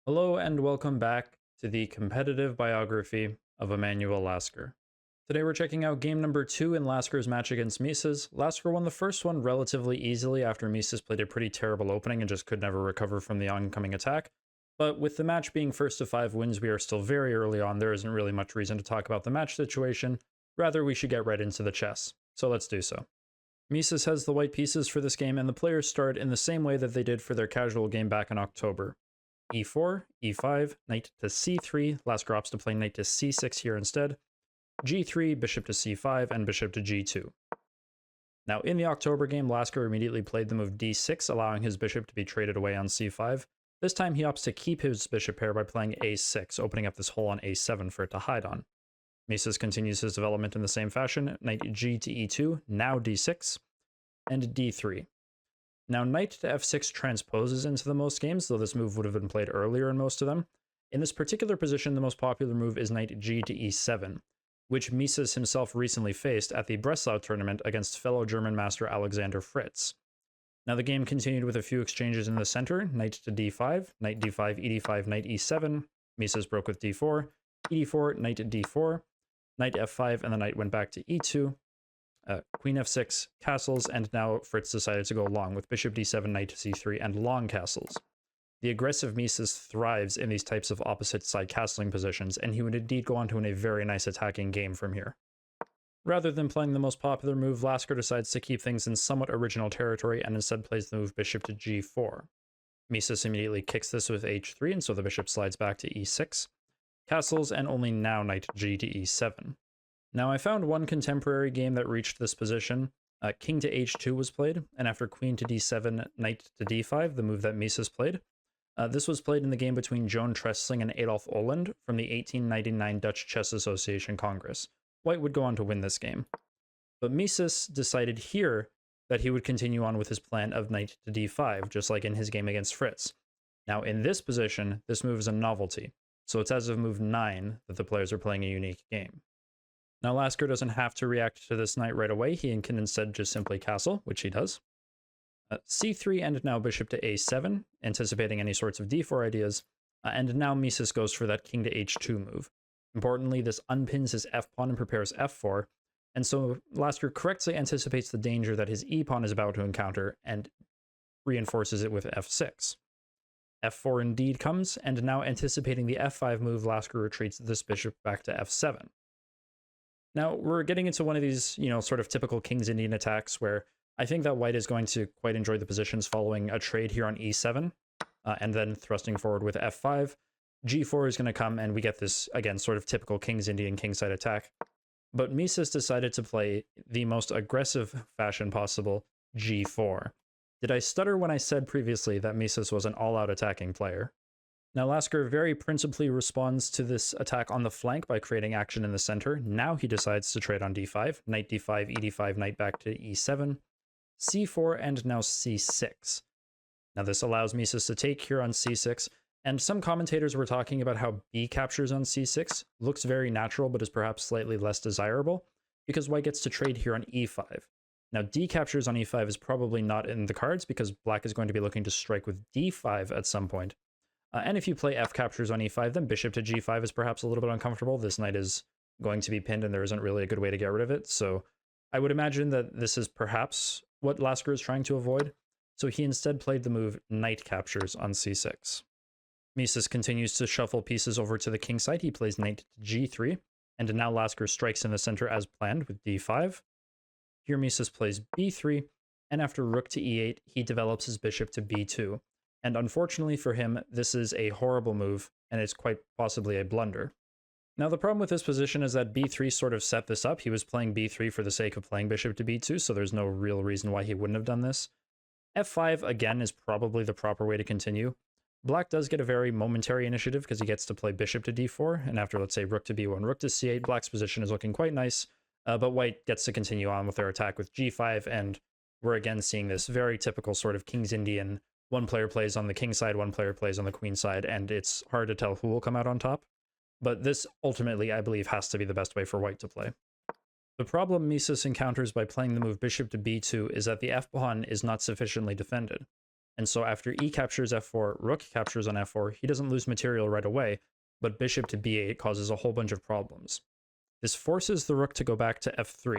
Hello and welcome back to the competitive biography of Emanuel Lasker. Today we're checking out game number 2 in Lasker's match against Mieses. Lasker won the first one relatively easily after Mieses played a pretty terrible opening and just could never recover from the oncoming attack. But with the match being first of 5 wins, we are still very early on. There isn't really much reason to talk about the match situation. Rather, we should get right into the chess. So let's do so. Mieses has the white pieces for this game, and the players start in the same way that they did for their casual game back in October. E4, E5, knight to C3, Lasker opts to play knight to C6 here instead, G3, bishop to C5, and bishop to G2. Now in the October game, Lasker immediately played the move D6, allowing his bishop to be traded away on C5. This time he opts to keep his bishop pair by playing A6, opening up this hole on A7 for it to hide on. Mieses continues his development in the same fashion, knight G to E2, now D6, and D3. Now, knight to f6 transposes into the most games, though this move would have been played earlier in most of them. In this particular position, the most popular move is knight g to e7, which Mieses himself recently faced at the Breslau tournament against fellow German master Alexander Fritz. Now, the game continued with a few exchanges in the center, knight to d5, knight d5, e5, knight e7, Mieses broke with d4, e4, knight to d4, knight f5, and the knight went back to e2, queen f6, castles, and now Fritz decided to go long with bishop d7, knight to c3, and long castles. The aggressive Mieses thrives in these types of opposite side castling positions, and he would indeed go on to win a very nice attacking game from here. Rather than playing the most popular move, Lasker decides to keep things in somewhat original territory and instead plays the move bishop to g4. Mieses immediately kicks this with h3, and so the bishop slides back to e6, castles, and only now knight g to e7. Now, I found one contemporary game that reached this position. King to h2 was played, and after queen to d7, knight to d5, the move that Mieses played. This was played in the game between Joan Tressling and Adolf Oland from the 1899 Dutch Chess Association Congress. White would go on to win this game. But Mieses decided here that he would continue on with his plan of knight to d5, just like in his game against Fritz. Now, in this position, this move is a novelty, so it's as of move 9 that the players are playing a unique game. Now, Lasker doesn't have to react to this knight right away. He can instead just simply castle, which he does. C3 and now bishop to A7, anticipating any sorts of D4 ideas. And now Mieses goes for that king to H2 move. Importantly, this unpins his f-pawn and prepares f4. And so Lasker correctly anticipates the danger that his e-pawn is about to encounter and reinforces it with f6. f4 indeed comes, and now anticipating the f5 move, Lasker retreats this bishop back to f7. Now, we're getting into one of these, sort of typical King's Indian attacks where I think that White is going to quite enjoy the positions following a trade here on e7, and then thrusting forward with f5. g4 is going to come, and we get this, again, sort of typical King's Indian kingside attack. But Mieses decided to play the most aggressive fashion possible, g4. Did I stutter when I said previously that Mieses was an all-out attacking player? Now, Lasker very principally responds to this attack on the flank by creating action in the center. Now he decides to trade on d5, knight d5, e5, knight back to e7, c4, and now c6. Now this allows Mieses to take here on c6, and some commentators were talking about how b captures on c6 looks very natural but is perhaps slightly less desirable, because White gets to trade here on e5. Now d captures on e5 is probably not in the cards because Black is going to be looking to strike with d5 at some point. And if you play f captures on e5, then bishop to g5 is perhaps a little bit uncomfortable. This knight is going to be pinned, and there isn't really a good way to get rid of it. So I would imagine that this is perhaps what Lasker is trying to avoid. So he instead played the move knight captures on c6. Mieses continues to shuffle pieces over to the king side. He plays knight to g3, and now Lasker strikes in the center as planned with d5. Here Mieses plays b3, and after rook to e8, he develops his bishop to b2. And unfortunately for him, this is a horrible move, and it's quite possibly a blunder. Now, the problem with this position is that b3 sort of set this up. He was playing b3 for the sake of playing bishop to b2, so there's no real reason why he wouldn't have done this. f5, again, is probably the proper way to continue. Black does get a very momentary initiative because he gets to play bishop to d4, and after, let's say, rook to b1, rook to c8, Black's position is looking quite nice, but White gets to continue on with their attack with g5, and we're again seeing this very typical sort of King's Indian. One player plays on the king side, one player plays on the queen side, and it's hard to tell who will come out on top. But this ultimately, I believe, has to be the best way for White to play. The problem Mieses encounters by playing the move bishop to b2 is that the f-pawn is not sufficiently defended. And so after e captures f4, rook captures on f4, he doesn't lose material right away, but bishop to b8 causes a whole bunch of problems. This forces the rook to go back to f3,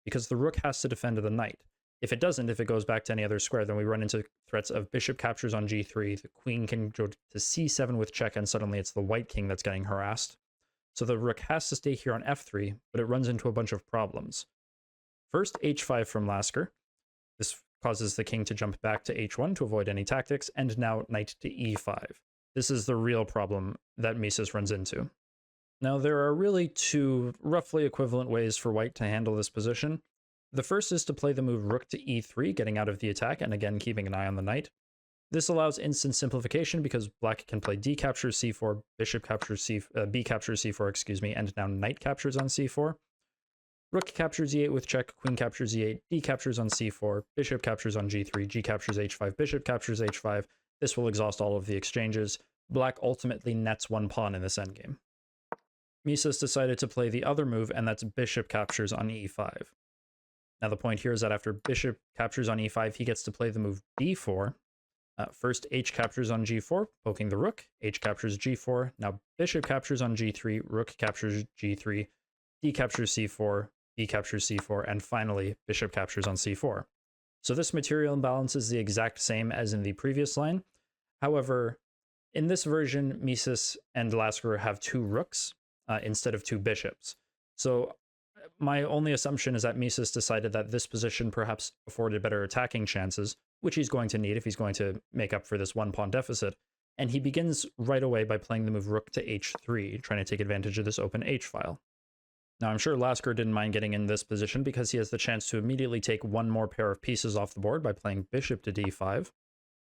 because the rook has to defend the knight. If it doesn't, if it goes back to any other square, then we run into threats of bishop captures on g3, the queen can go to c7 with check, and suddenly it's the white king that's getting harassed. So the rook has to stay here on f3, but it runs into a bunch of problems. First, h5 from Lasker. This causes the king to jump back to h1 to avoid any tactics, and now knight to e5. This is the real problem that Mieses runs into. Now, there are really two roughly equivalent ways for white to handle this position. The first is to play the move rook to e3, getting out of the attack, and again keeping an eye on the knight. This allows instant simplification because black can play d captures c4, bishop captures b captures c4, excuse me, and now knight captures on c4. Rook captures e8 with check, queen captures e8, d captures on c4, bishop captures on g3, g captures h5, bishop captures h5. This will exhaust all of the exchanges. Black ultimately nets one pawn in this endgame. Mieses decided to play the other move, and that's bishop captures on e5. Now the point here is that after bishop captures on e5, he gets to play the move b4. First, h captures on g4, poking the rook, h captures g4, now bishop captures on g3, rook captures g3, d captures c4, b captures c4, and finally, bishop captures on c4. So this material imbalance is the exact same as in the previous line. However, in this version, Mieses and Lasker have two rooks instead of two bishops. So my only assumption is that Mieses decided that this position perhaps afforded better attacking chances, which he's going to need if he's going to make up for this one pawn deficit. And he begins right away by playing the move rook to h3, trying to take advantage of this open h-file. Now, I'm sure Lasker didn't mind getting in this position because he has the chance to immediately take one more pair of pieces off the board by playing bishop to d5.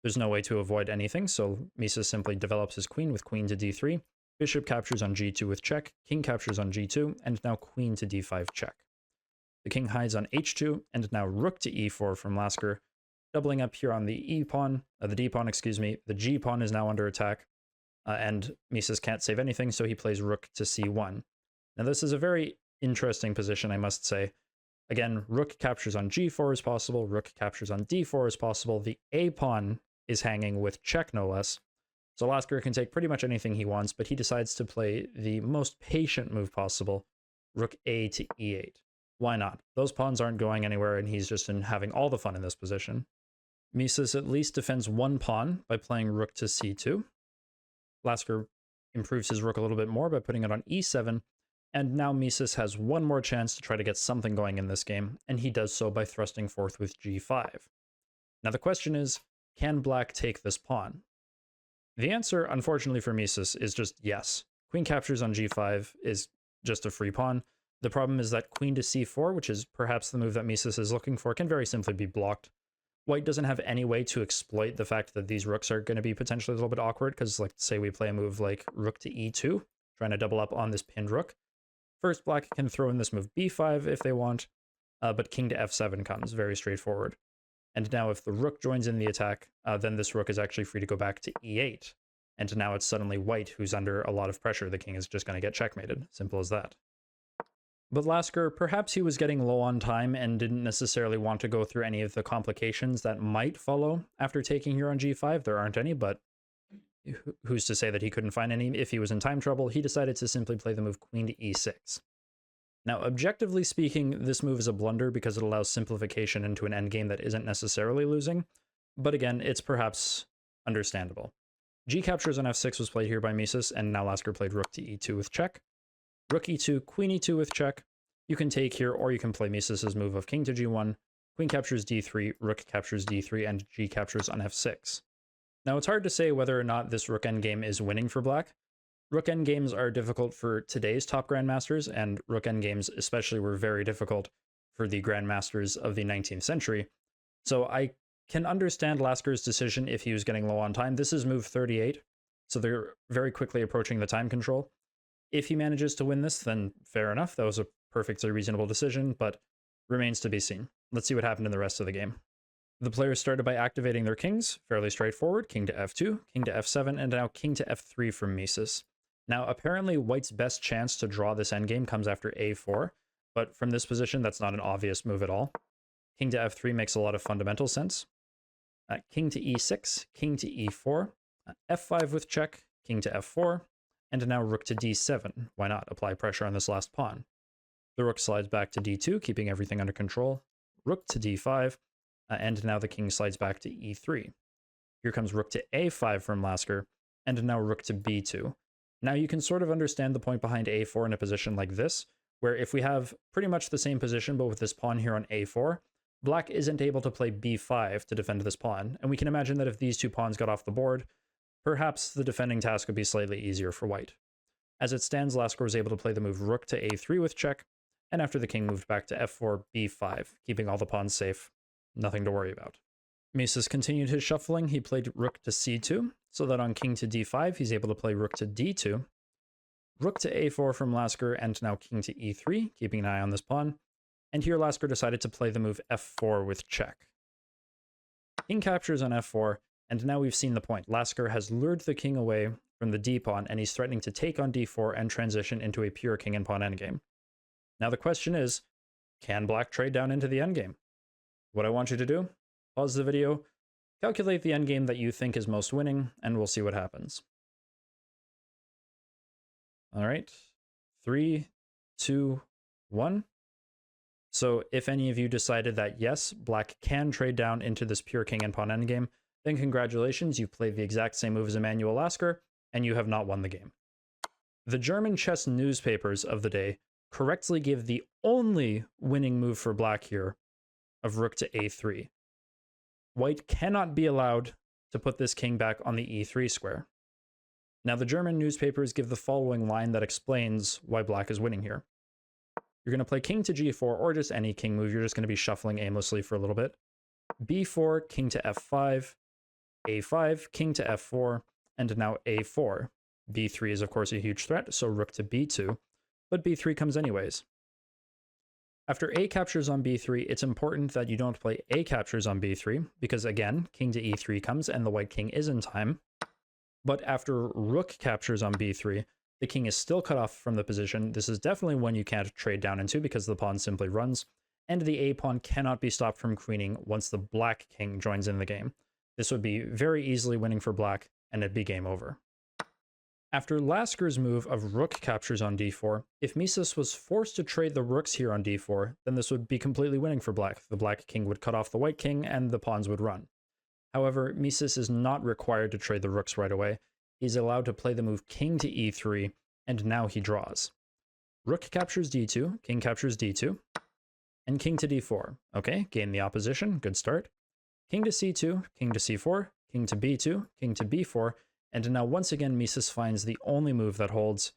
There's no way to avoid anything, so Mieses simply develops his queen with queen to d3, bishop captures on g2 with check, king captures on g2, and now queen to d5 check. The king hides on h2, and now rook to e4 from Lasker, doubling up here on the the d pawn, excuse me. The g pawn is now under attack, and Mieses can't save anything, so he plays rook to c1. Now this is a very interesting position, I must say. Again, rook captures on g4 is possible, rook captures on d4 is possible, the a pawn is hanging with check no less. So Lasker can take pretty much anything he wants, but he decides to play the most patient move possible, rook a to e8. Why not? Those pawns aren't going anywhere, and he's just having all the fun in this position. Mieses at least defends one pawn by playing rook to c2. Lasker improves his rook a little bit more by putting it on e7, and now Mieses has one more chance to try to get something going in this game, and he does so by thrusting forth with g5. Now the question is, can black take this pawn? The answer, unfortunately for Mieses, is just yes. Queen captures on g5 is just a free pawn. The problem is that queen to c4, which is perhaps the move that Mieses is looking for, can very simply be blocked. White doesn't have any way to exploit the fact that these rooks are going to be potentially a little bit awkward, because, like, say we play a move like rook to e2, trying to double up on this pinned rook. First, black can throw in this move b5 if they want, but king to f7 comes, very straightforward. And now if the rook joins in the attack, then this rook is actually free to go back to e8. And now it's suddenly white who's under a lot of pressure. The king is just going to get checkmated. Simple as that. But Lasker, perhaps he was getting low on time and didn't necessarily want to go through any of the complications that might follow after taking here on g5. There aren't any, but who's to say that he couldn't find any if he was in time trouble? He decided to simply play the move queen to e6. Now, objectively speaking, this move is a blunder because it allows simplification into an endgame that isn't necessarily losing, but again, it's perhaps understandable. G captures on f6 was played here by Mieses, and now Lasker played rook to e2 with check. Rook e2, queen e2 with check. You can take here, or you can play Mises' move of king to g1, queen captures d3, rook captures d3, and g captures on f6. Now, it's hard to say whether or not this rook endgame is winning for black. Rook endgames are difficult for today's top grandmasters, and rook endgames especially were very difficult for the grandmasters of the 19th century. So I can understand Lasker's decision if he was getting low on time. This is move 38, so they're very quickly approaching the time control. If he manages to win this, then fair enough. That was a perfectly reasonable decision, but remains to be seen. Let's see what happened in the rest of the game. The players started by activating their kings, fairly straightforward, king to f2, king to f7, and now king to f3 from Mieses. Now, apparently, white's best chance to draw this endgame comes after a4, but from this position, that's not an obvious move at all. King to f3 makes a lot of fundamental sense. king to e6, king to e4, f5 with check, king to f4, and now rook to d7. Why not? Apply pressure on this last pawn. The rook slides back to d2, keeping everything under control. Rook to d5, and now the king slides back to e3. Here comes rook to a5 from Lasker, and now rook to b2. Now you can sort of understand the point behind a4 in a position like this, where if we have pretty much the same position, but with this pawn here on a4, black isn't able to play b5 to defend this pawn, and we can imagine that if these two pawns got off the board, perhaps the defending task would be slightly easier for white. As it stands, Lasker was able to play the move rook to a3 with check, and after the king moved back to f4, b5, keeping all the pawns safe. Nothing to worry about. Mieses continued his shuffling. He played rook to c2, so that on king to d5, he's able to play rook to d2, rook to a4 from Lasker, and now king to e3, keeping an eye on this pawn. And here Lasker decided to play the move f4 with check. King captures on f4, and now we've seen the point. Lasker has lured the king away from the d-pawn, and he's threatening to take on d4 and transition into a pure king and pawn endgame. Now the question is, can black trade down into the endgame? What I want you to do, pause the video, calculate the endgame that you think is most winning, and we'll see what happens. All right, 3, 2, 1. So if any of you decided that yes, black can trade down into this pure king and pawn endgame, then congratulations, you played the exact same move as Emanuel Lasker, and you have not won the game. The German chess newspapers of the day correctly give the only winning move for black here of rook to a3. White cannot be allowed to put this king back on the e3 square. Now the German newspapers give the following line that explains why black is winning here. You're going to play king to g4 or just any king move. You're just going to be shuffling aimlessly for a little bit. b4, king to f5, a5, king to f4, and now a4. b3 is of course a huge threat, so rook to b2, but b3 comes anyways. After a captures on b3, it's important that you don't play a captures on b3, because again, king to e3 comes and the white king is in time. But after rook captures on b3, the king is still cut off from the position. This is definitely one you can't trade down into because the pawn simply runs, and the a pawn cannot be stopped from queening once the black king joins in the game. This would be very easily winning for black, and it'd be game over. After Lasker's move of rook captures on d4, if Mieses was forced to trade the rooks here on d4, then this would be completely winning for black. The black king would cut off the white king, and the pawns would run. However, Mieses is not required to trade the rooks right away. He's allowed to play the move king to e3, and now he draws. Rook captures d2, king captures d2, and king to d4. Okay, gain the opposition, good start. King to c2, king to c4, king to b2, king to b4, and now once again Mieses finds the only move that holds,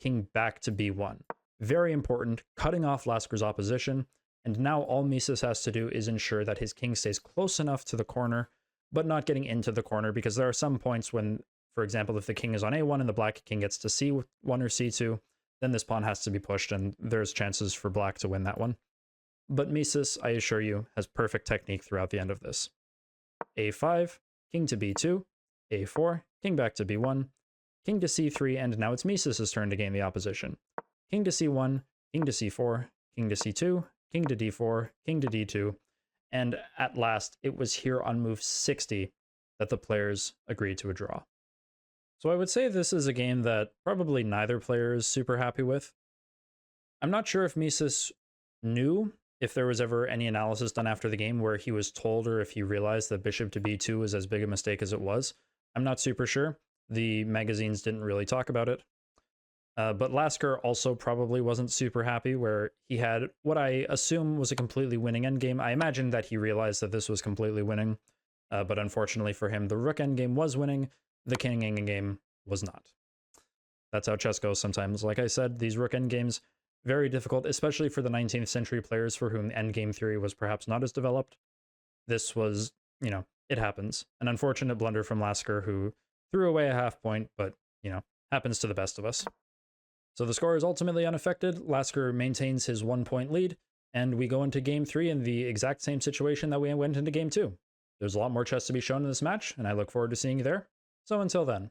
king back to b1. Very important, cutting off Lasker's opposition, and now all Mieses has to do is ensure that his king stays close enough to the corner, but not getting into the corner, because there are some points when, for example, if the king is on a1 and the black king gets to c1 or c2, then this pawn has to be pushed, and there's chances for black to win that one. But Mieses, I assure you, has perfect technique throughout the end of this. a5, king to b2, a4, king back to b1, king to c3, and now it's Mieses' turn to gain the opposition. King to c1, king to c4, king to c2, king to d4, king to d2, and at last, it was here on move 60 that the players agreed to a draw. So I would say this is a game that probably neither player is super happy with. I'm not sure if Mieses knew if there was ever any analysis done after the game where he was told or if he realized that bishop to b2 was as big a mistake as it was. I'm not super sure. The magazines didn't really talk about it. But Lasker also probably wasn't super happy, where he had what I assume was a completely winning endgame. I imagine that he realized that this was completely winning, but unfortunately for him, the rook endgame was winning, the king endgame was not. That's how chess goes sometimes. Like I said, these rook endgames, very difficult, especially for the 19th century players for whom endgame theory was perhaps not as developed. This was, you know, it happens. An unfortunate blunder from Lasker, who threw away a half point, but, you know, happens to the best of us. So the score is ultimately unaffected. Lasker maintains his 1-point lead, and we go into game 3 in the exact same situation that we went into game 2. There's a lot more chess to be shown in this match, and I look forward to seeing you there. So until then.